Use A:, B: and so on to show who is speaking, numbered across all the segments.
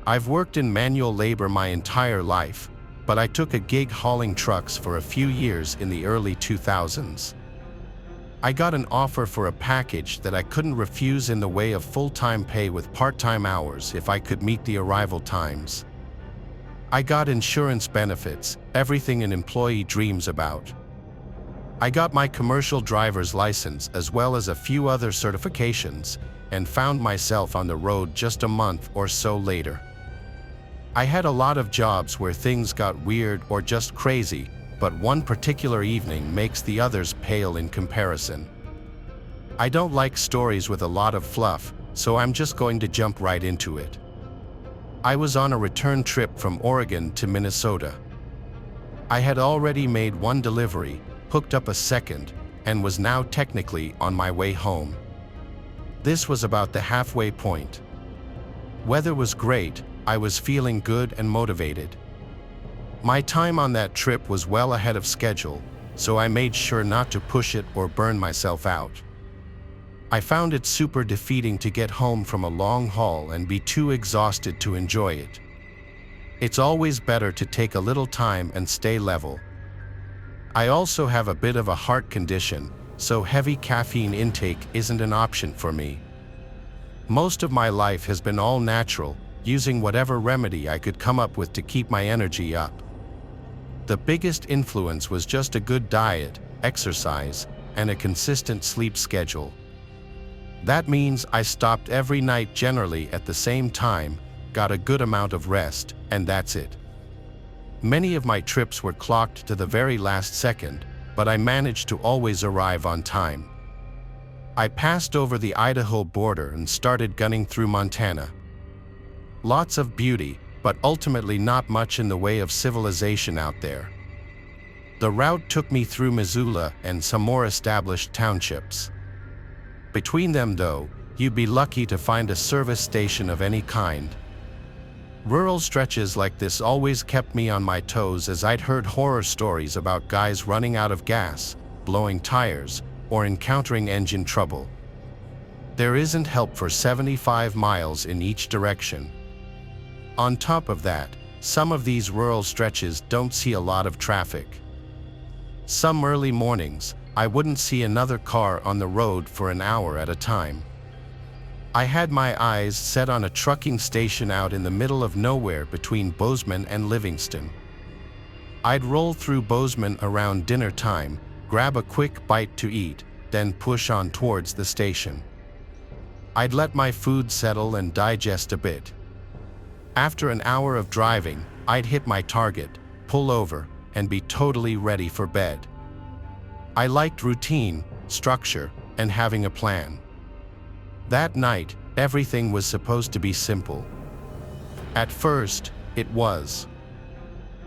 A: I've worked in manual labor my entire life, but I took a gig hauling trucks for a few years in the early 2000s. I got an offer for a package that I couldn't refuse in the way of full-time pay with part-time hours if I could meet the arrival times. I got insurance benefits, everything an employee dreams about. I got my commercial driver's license as well as a few other certifications, and found myself on the road just a month or so later. I had a lot of jobs where things got weird or just crazy, but one particular evening makes the others pale in comparison. I don't like stories with a lot of fluff, so I'm just going to jump right into it. I was on a return trip from Oregon to Minnesota. I had already made one delivery, hooked up a second, and was now technically on my way home. This was about the halfway point. Weather was great, I was feeling good and motivated. My time on that trip was well ahead of schedule, so I made sure not to push it or burn myself out. I found it super defeating to get home from a long haul and be too exhausted to enjoy it. It's always better to take a little time and stay level. I also have a bit of a heart condition, so heavy caffeine intake isn't an option for me. Most of my life has been all natural, using whatever remedy I could come up with to keep my energy up. The biggest influence was just a good diet, exercise, and a consistent sleep schedule. That means I stopped every night generally at the same time, got a good amount of rest, and that's it. Many of my trips were clocked to the very last second, but I managed to always arrive on time. I passed over the Idaho border and started gunning through Montana. Lots of beauty, but ultimately not much in the way of civilization out there. The route took me through Missoula and some more established townships. Between them, though, you'd be lucky to find a service station of any kind. Rural stretches like this always kept me on my toes, as I'd heard horror stories about guys running out of gas, blowing tires, or encountering engine trouble. There isn't help for 75 miles in each direction. On top of that, some of these rural stretches don't see a lot of traffic. Some early mornings, I wouldn't see another car on the road for an hour at a time. I had my eyes set on a trucking station out in the middle of nowhere between Bozeman and Livingston. I'd roll through Bozeman around dinner time, grab a quick bite to eat, then push on towards the station. I'd let my food settle and digest a bit. After an hour of driving, I'd hit my target, pull over, and be totally ready for bed. I liked routine, structure, and having a plan. That night, everything was supposed to be simple. At first, it was.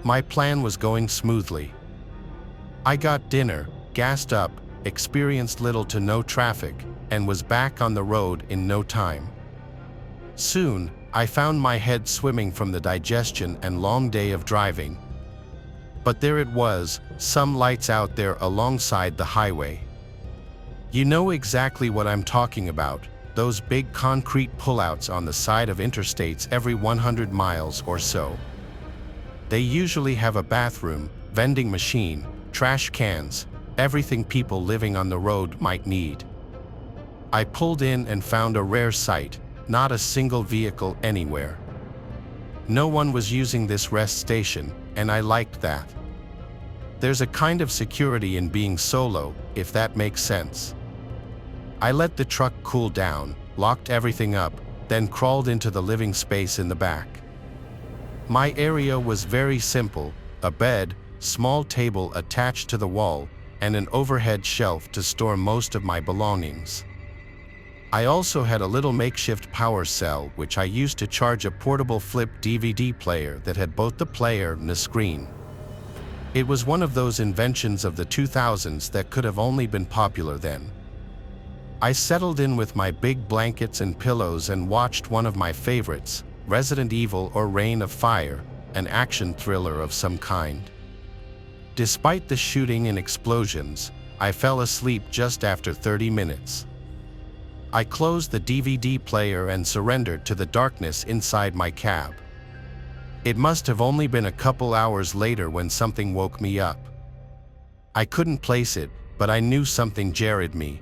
A: My plan was going smoothly. I got dinner, gassed up, experienced little to no traffic, and was back on the road in no time. Soon, I found my head swimming from the digestion and long day of driving. But there it was, some lights out there alongside the highway. You know exactly what I'm talking about, those big concrete pullouts on the side of interstates every 100 miles or so. They usually have a bathroom, vending machine, trash cans, everything people living on the road might need. I pulled in and found a rare sight. Not a single vehicle anywhere. No one was using this rest station, and I liked that. There's a kind of security in being solo, if that makes sense. I let the truck cool down, locked everything up, then crawled into the living space in the back. My area was very simple: a bed, small table attached to the wall, and an overhead shelf to store most of my belongings. I also had a little makeshift power cell which I used to charge a portable flip DVD player that had both the player and a screen. It was one of those inventions of the 2000s that could have only been popular then. I settled in with my big blankets and pillows and watched one of my favorites, Resident Evil or Reign of Fire, an action thriller of some kind. Despite the shooting and explosions, I fell asleep just after 30 minutes. I closed the DVD player and surrendered to the darkness inside my cab. It must have only been a couple hours later when something woke me up. I couldn't place it, but I knew something jarred me.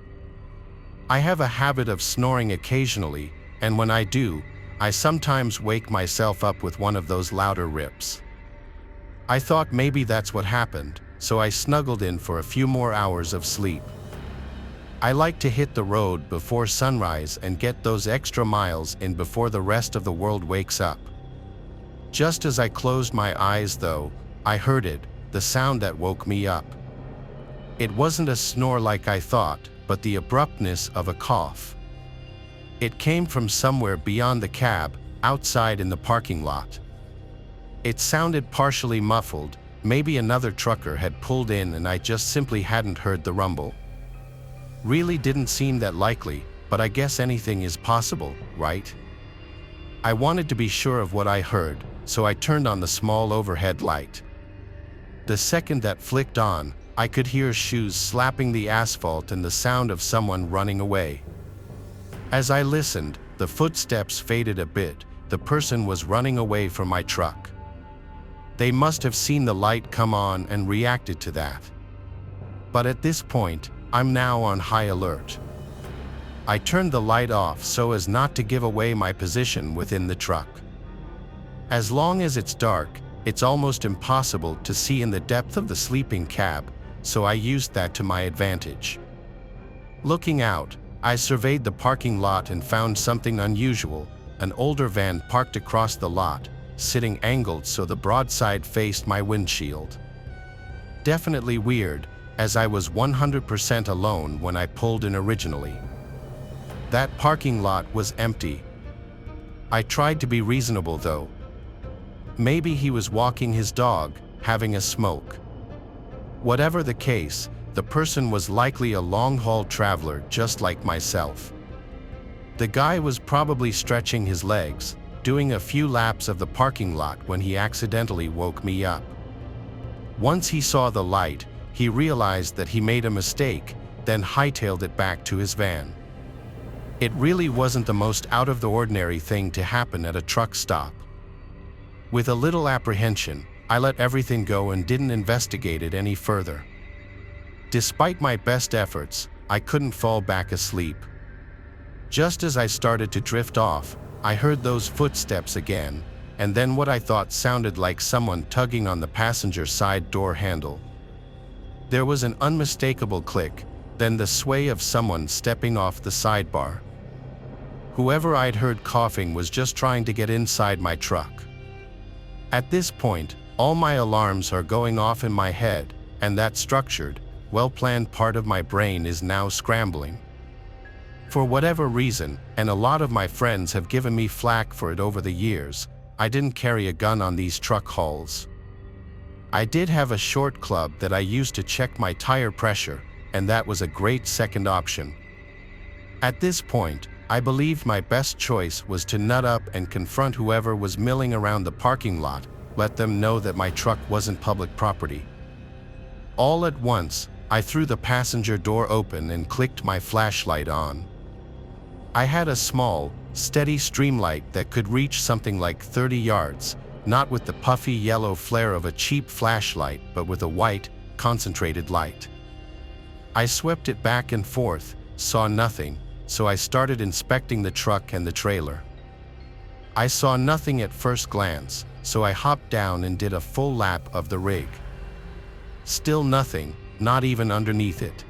A: I have a habit of snoring occasionally, and when I do, I sometimes wake myself up with one of those louder rips. I thought maybe that's what happened, so I snuggled in for a few more hours of sleep. I like to hit the road before sunrise and get those extra miles in before the rest of the world wakes up. Just as I closed my eyes though, I heard it, the sound that woke me up. It wasn't a snore like I thought, but the abruptness of a cough. It came from somewhere beyond the cab, outside in the parking lot. It sounded partially muffled, maybe another trucker had pulled in and I just simply hadn't heard the rumble. Really didn't seem that likely, but I guess anything is possible, right? I wanted to be sure of what I heard, so I turned on the small overhead light. The second that flicked on, I could hear shoes slapping the asphalt and the sound of someone running away. As I listened, the footsteps faded a bit. The person was running away from my truck. They must have seen the light come on and reacted to that. But at this point, I'm now on high alert. I turned the light off so as not to give away my position within the truck. As long as it's dark, it's almost impossible to see in the depth of the sleeping cab, so I used that to my advantage. Looking out, I surveyed the parking lot and found something unusual, an older van parked across the lot, sitting angled so the broadside faced my windshield. Definitely weird, as I was 100% alone when I pulled in originally. That parking lot was empty. I tried to be reasonable though. Maybe he was walking his dog, having a smoke. Whatever the case, the person was likely a long-haul traveler just like myself. The guy was probably stretching his legs, doing a few laps of the parking lot when he accidentally woke me up. Once he saw the light, he realized that he made a mistake, then hightailed it back to his van. It really wasn't the most out-of-the-ordinary thing to happen at a truck stop. With a little apprehension, I let everything go and didn't investigate it any further. Despite my best efforts, I couldn't fall back asleep. Just as I started to drift off, I heard those footsteps again, and then what I thought sounded like someone tugging on the passenger side door handle. There was an unmistakable click, then the sway of someone stepping off the sidebar. Whoever I'd heard coughing was just trying to get inside my truck. At this point, all my alarms are going off in my head, and that structured, well-planned part of my brain is now scrambling. For whatever reason, and a lot of my friends have given me flack for it over the years, I didn't carry a gun on these truck hauls. I did have a short club that I used to check my tire pressure, and that was a great second option. At this point, I believed my best choice was to nut up and confront whoever was milling around the parking lot, let them know that my truck wasn't public property. All at once, I threw the passenger door open and clicked my flashlight on. I had a small, steady streamlight that could reach something like 30 yards, not with the puffy yellow flare of a cheap flashlight, but with a white, concentrated light. I swept it back and forth, saw nothing, so I started inspecting the truck and the trailer. I saw nothing at first glance, so I hopped down and did a full lap of the rig. Still nothing, not even underneath it.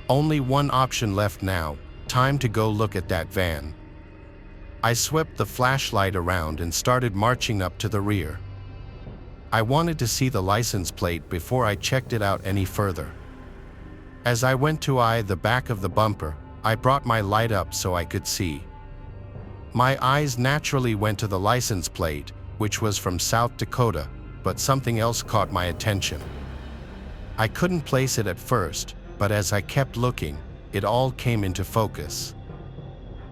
A: Only one option left now, time to go look at that van. I swept the flashlight around and started marching up to the rear. I wanted to see the license plate before I checked it out any further. As I went to eye the back of the bumper, I brought my light up so I could see. My eyes naturally went to the license plate, which was from South Dakota, but something else caught my attention. I couldn't place it at first, but as I kept looking, it all came into focus.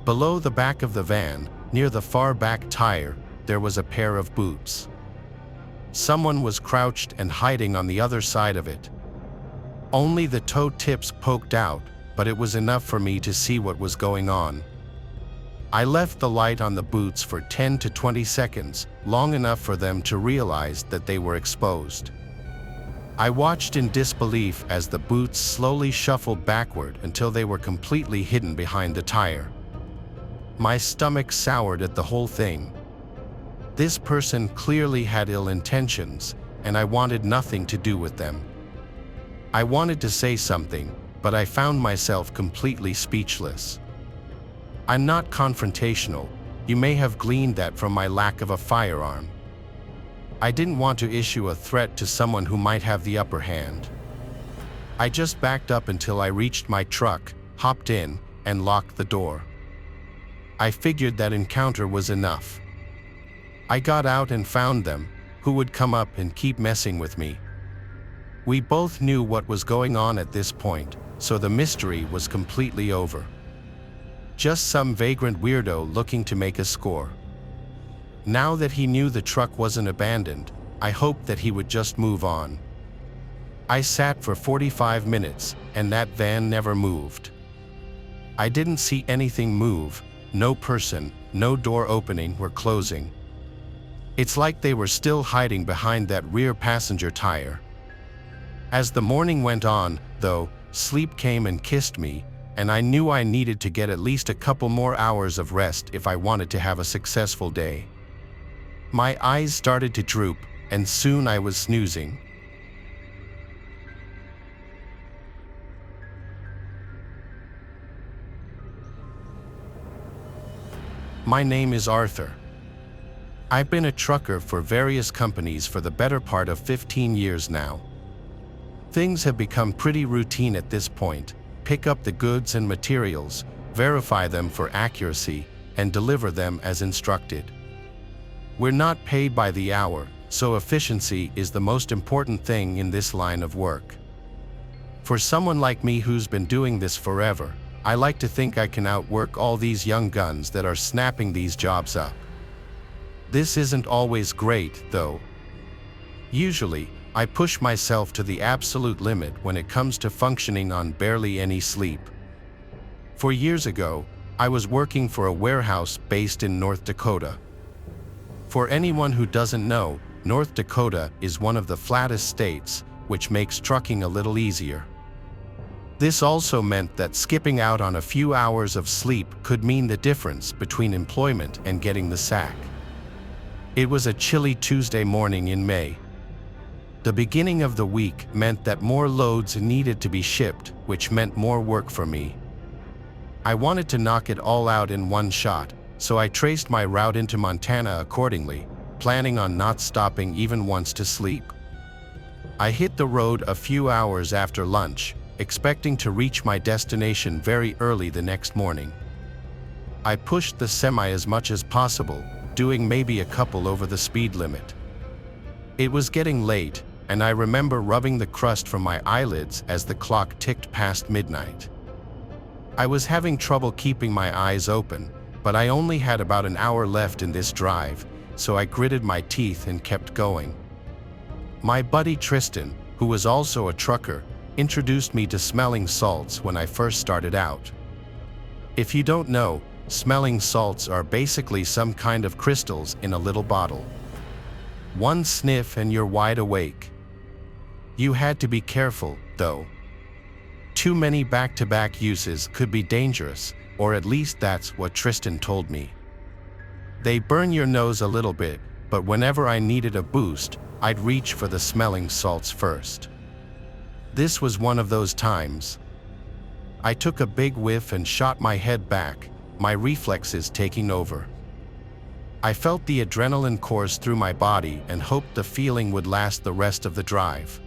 A: Below the back of the van, near the far back tire, there was a pair of boots. Someone was crouched and hiding on the other side of it. Only the toe tips poked out, but it was enough for me to see what was going on. I left the light on the boots for 10 to 20 seconds, long enough for them to realize that they were exposed. I watched in disbelief as the boots slowly shuffled backward until they were completely hidden behind the tire. My stomach soured at the whole thing. This person clearly had ill intentions, and I wanted nothing to do with them. I wanted to say something, but I found myself completely speechless. I'm not confrontational. You may have gleaned that from my lack of a firearm. I didn't want to issue a threat to someone who might have the upper hand. I just backed up until I reached my truck, hopped in, and locked the door. I figured that encounter was enough. I got out and found them, who would come up and keep messing with me. We both knew what was going on at this point, so the mystery was completely over. Just some vagrant weirdo looking to make a score. Now that he knew the truck wasn't abandoned, I hoped that he would just move on. I sat for 45 minutes, and that van never moved. I didn't see anything move, no person, no door opening or closing. It's like they were still hiding behind that rear passenger tire. As the morning went on, though, sleep came and kissed me, and I knew I needed to get at least a couple more hours of rest if I wanted to have a successful day. My eyes started to droop, and soon I was snoozing. My name is Arthur. I've been a trucker for various companies for the better part of 15 years now. Things have become pretty routine at this point. Pick up the goods and materials, verify them for accuracy, and deliver them as instructed. We're not paid by the hour, so efficiency is the most important thing in this line of work. For someone like me who's been doing this forever, I like to think I can outwork all these young guns that are snapping these jobs up. This isn't always great, though. Usually, I push myself to the absolute limit when it comes to functioning on barely any sleep. 4 years ago, I was working for a warehouse based in North Dakota. For anyone who doesn't know, North Dakota is one of the flattest states, which makes trucking a little easier. This also meant that skipping out on a few hours of sleep could mean the difference between employment and getting the sack. It was a chilly Tuesday morning in May. The beginning of the week meant that more loads needed to be shipped, which meant more work for me. I wanted to knock it all out in one shot, so I traced my route into Montana accordingly, planning on not stopping even once to sleep. I hit the road a few hours after lunch, expecting to reach my destination very early the next morning. I pushed the semi as much as possible, doing maybe a couple over the speed limit. It was getting late, and I remember rubbing the crust from my eyelids as the clock ticked past midnight. I was having trouble keeping my eyes open, but I only had about an hour left in this drive, so I gritted my teeth and kept going. My buddy Tristan, who was also a trucker, introduced me to smelling salts when I first started out. If you don't know, smelling salts are basically some kind of crystals in a little bottle. One sniff and you're wide awake. You had to be careful, though. Too many back-to-back uses could be dangerous, or at least that's what Tristan told me. They burn your nose a little bit, but whenever I needed a boost, I'd reach for the smelling salts first. This was one of those times. I took a big whiff and shot my head back, my reflexes taking over. I felt the adrenaline course through my body and hoped the feeling would last the rest of the drive.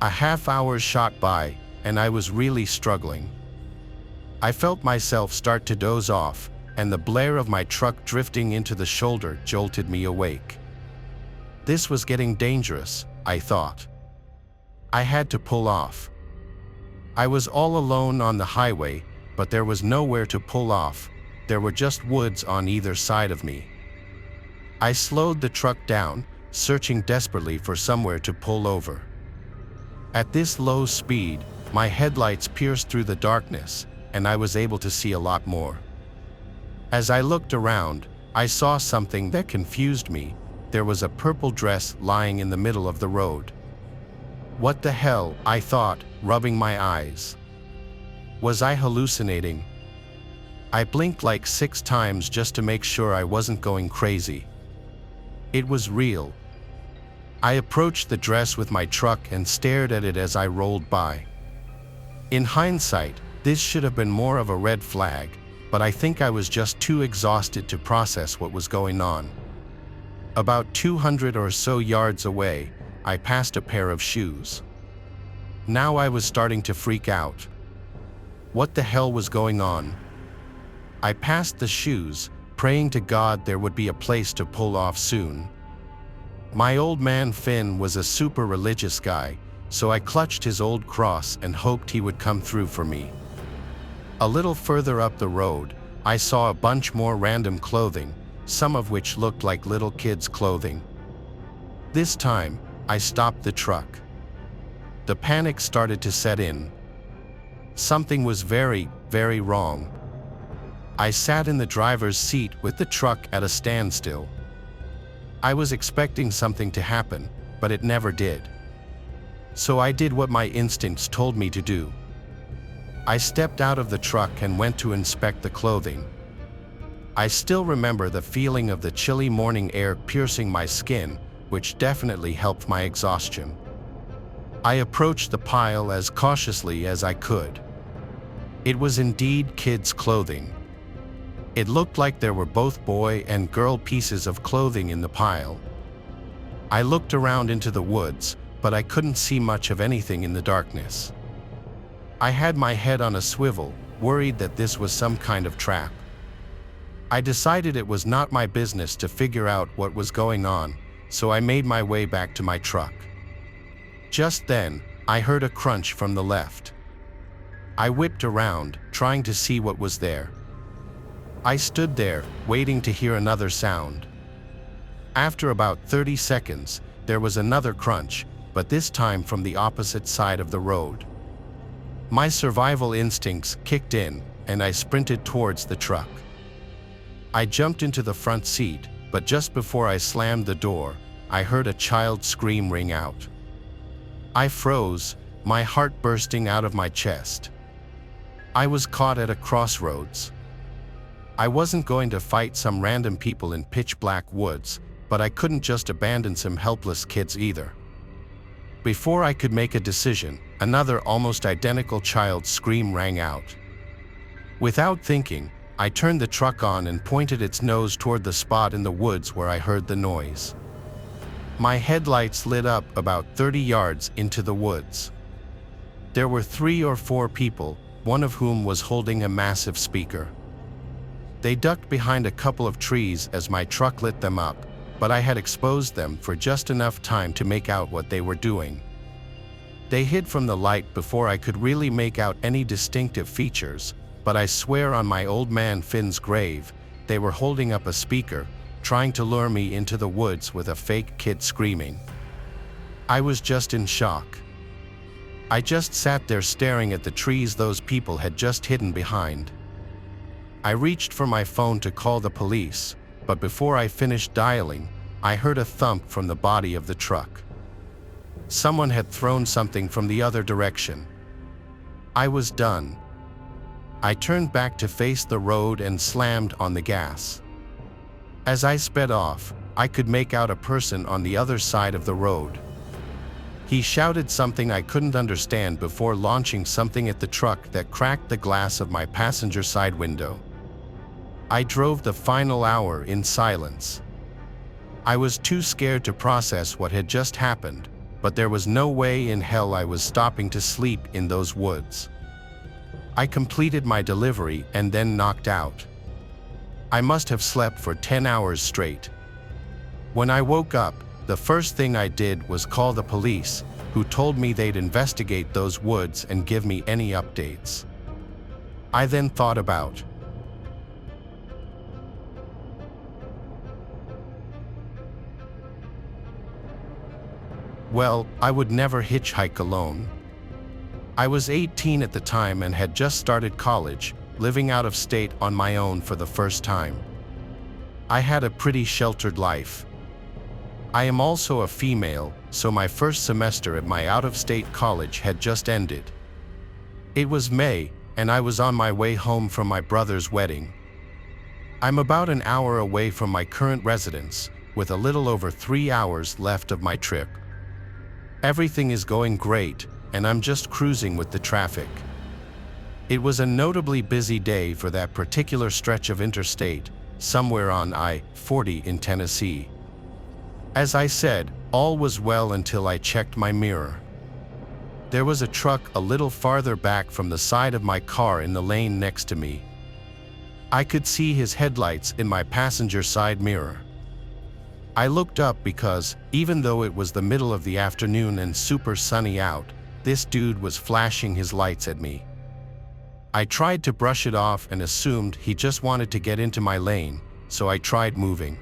A: A half hour shot by, and I was really struggling. I felt myself start to doze off, and the blare of my truck drifting into the shoulder jolted me awake. This was getting dangerous, I thought. I had to pull off. I was all alone on the highway, but there was nowhere to pull off. There were just woods on either side of me. I slowed the truck down, searching desperately for somewhere to pull over. At this low speed, my headlights pierced through the darkness, and I was able to see a lot more. As I looked around, I saw something that confused me. There was a purple dress lying in the middle of the road. What the hell, I thought, rubbing my eyes. Was I hallucinating? I blinked like 6 times just to make sure I wasn't going crazy. It was real. I approached the dress with my truck and stared at it as I rolled by. In hindsight, this should have been more of a red flag, but I think I was just too exhausted to process what was going on. About 200 or so yards away, I passed a pair of shoes. Now I was starting to freak out. What the hell was going on? I passed the shoes, praying to God there would be a place to pull off soon. My old man Finn was a super religious guy, so I clutched his old cross and hoped he would come through for me. A little further up the road, I saw a bunch more random clothing, some of which looked like little kids' clothing. This time, I stopped the truck. The panic started to set in. Something was very, very wrong. I sat in the driver's seat with the truck at a standstill. I was expecting something to happen, but it never did. So I did what my instincts told me to do. I stepped out of the truck and went to inspect the clothing. I still remember the feeling of the chilly morning air piercing my skin, which definitely helped my exhaustion. I approached the pile as cautiously as I could. It was indeed kids' clothing. It looked like there were both boy and girl pieces of clothing in the pile. I looked around into the woods, but I couldn't see much of anything in the darkness. I had my head on a swivel, worried that this was some kind of trap. I decided it was not my business to figure out what was going on, so I made my way back to my truck. Just then, I heard a crunch from the left. I whipped around, trying to see what was there. I stood there, waiting to hear another sound. After about 30 seconds, there was another crunch, but this time from the opposite side of the road. My survival instincts kicked in, and I sprinted towards the truck. I jumped into the front seat, but just before I slammed the door, I heard a child's scream ring out. I froze, my heart bursting out of my chest. I was caught at a crossroads. I wasn't going to fight some random people in pitch-black woods, but I couldn't just abandon some helpless kids either. Before I could make a decision, another almost identical child's scream rang out. Without thinking, I turned the truck on and pointed its nose toward the spot in the woods where I heard the noise. My headlights lit up about 30 yards into the woods. There were 3 or 4 people, one of whom was holding a massive speaker. They ducked behind a couple of trees as my truck lit them up, but I had exposed them for just enough time to make out what they were doing. They hid from the light before I could really make out any distinctive features, but I swear on my old man Finn's grave, they were holding up a speaker, trying to lure me into the woods with a fake kid screaming. I was just in shock. I just sat there staring at the trees those people had just hidden behind. I reached for my phone to call the police, but before I finished dialing, I heard a thump from the body of the truck. Someone had thrown something from the other direction. I was done. I turned back to face the road and slammed on the gas. As I sped off, I could make out a person on the other side of the road. He shouted something I couldn't understand before launching something at the truck that cracked the glass of my passenger side window. I drove the final hour in silence. I was too scared to process what had just happened, but there was no way in hell I was stopping to sleep in those woods. I completed my delivery and then knocked out. I must have slept for 10 hours straight. When I woke up, the first thing I did was call the police, who told me they'd investigate those woods and give me any updates. I then thought about, well, I would never hitchhike alone. I was 18 at the time and had just started college, living out of state on my own for the first time. I had a pretty sheltered life. I am also a female, so my first semester at my out-of-state college had just ended. It was May, and I was on my way home from my brother's wedding. I'm about an hour away from my current residence, with a little over 3 hours left of my trip. Everything is going great, and I'm just cruising with the traffic. It was a notably busy day for that particular stretch of interstate, somewhere on I-40 in Tennessee. As I said, all was well until I checked my mirror. There was a truck a little farther back from the side of my car in the lane next to me. I could see his headlights in my passenger side mirror. I looked up because, even though it was the middle of the afternoon and super sunny out, this dude was flashing his lights at me. I tried to brush it off and assumed he just wanted to get into my lane, so I tried moving.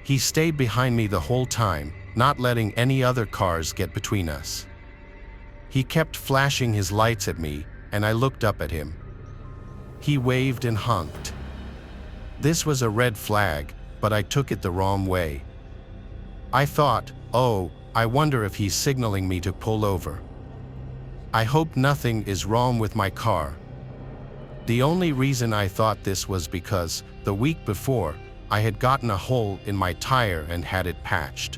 A: He stayed behind me the whole time, not letting any other cars get between us. He kept flashing his lights at me, and I looked up at him. He waved and honked. This was a red flag, but I took it the wrong way. I thought, oh, I wonder if he's signaling me to pull over. I hope nothing is wrong with my car. The only reason I thought this was because, the week before, I had gotten a hole in my tire and had it patched.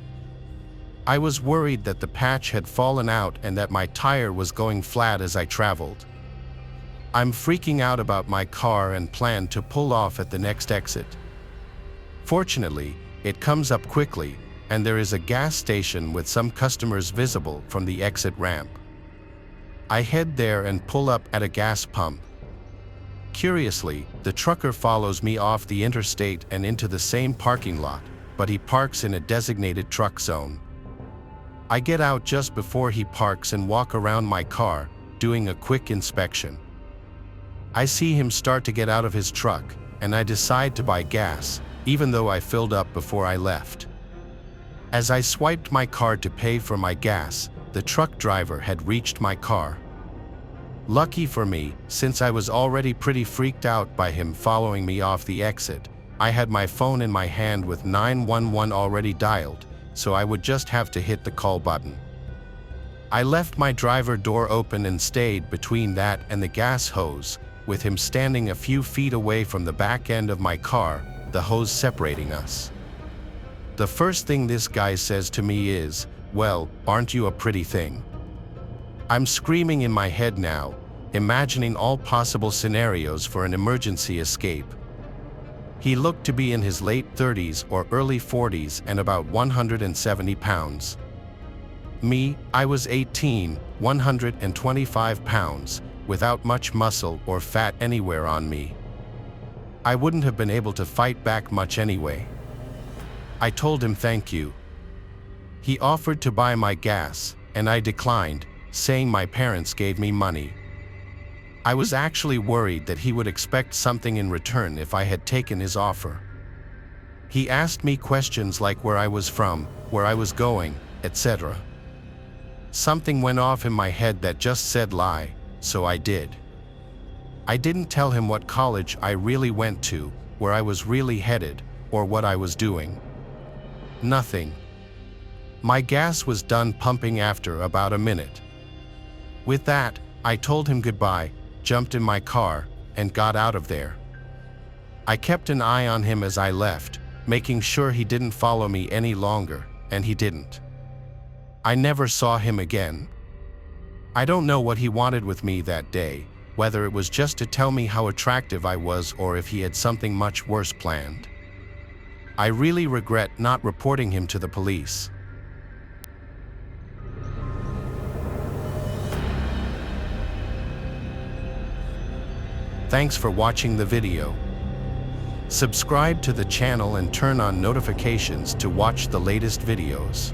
A: I was worried that the patch had fallen out and that my tire was going flat as I traveled. I'm freaking out about my car and plan to pull off at the next exit. Fortunately, it comes up quickly, and there is a gas station with some customers visible from the exit ramp. I head there and pull up at a gas pump. Curiously, the trucker follows me off the interstate and into the same parking lot, but he parks in a designated truck zone. I get out just before he parks and walk around my car, doing a quick inspection. I see him start to get out of his truck, and I decide to buy gas, even though I filled up before I left. As I swiped my card to pay for my gas, the truck driver had reached my car. Lucky for me, since I was already pretty freaked out by him following me off the exit, I had my phone in my hand with 911 already dialed, so I would just have to hit the call button. I left my driver door open and stayed between that and the gas hose, with him standing a few feet away from the back end of my car, the hose separating us. The first thing this guy says to me is, "Well, aren't you a pretty thing?" I'm screaming in my head now, imagining all possible scenarios for an emergency escape. He looked to be in his late 30s or early 40s and about 170 pounds. Me, I was 18, 125 pounds, without much muscle or fat anywhere on me. I wouldn't have been able to fight back much anyway. I told him thank you. He offered to buy my gas, and I declined, saying my parents gave me money. I was actually worried that he would expect something in return if I had taken his offer. He asked me questions like where I was from, where I was going, etc. Something went off in my head that just said lie, so I did. I didn't tell him what college I really went to, where I was really headed, or what I was doing. Nothing. My gas was done pumping after about a minute. With that, I told him goodbye, jumped in my car, and got out of there. I kept an eye on him as I left, making sure he didn't follow me any longer, and he didn't. I never saw him again. I don't know what he wanted with me that day, whether it was just to tell me how attractive I was or if he had something much worse planned. I really regret not reporting him to the police. Thanks for watching the video. Subscribe to the channel and turn on notifications to watch the latest videos.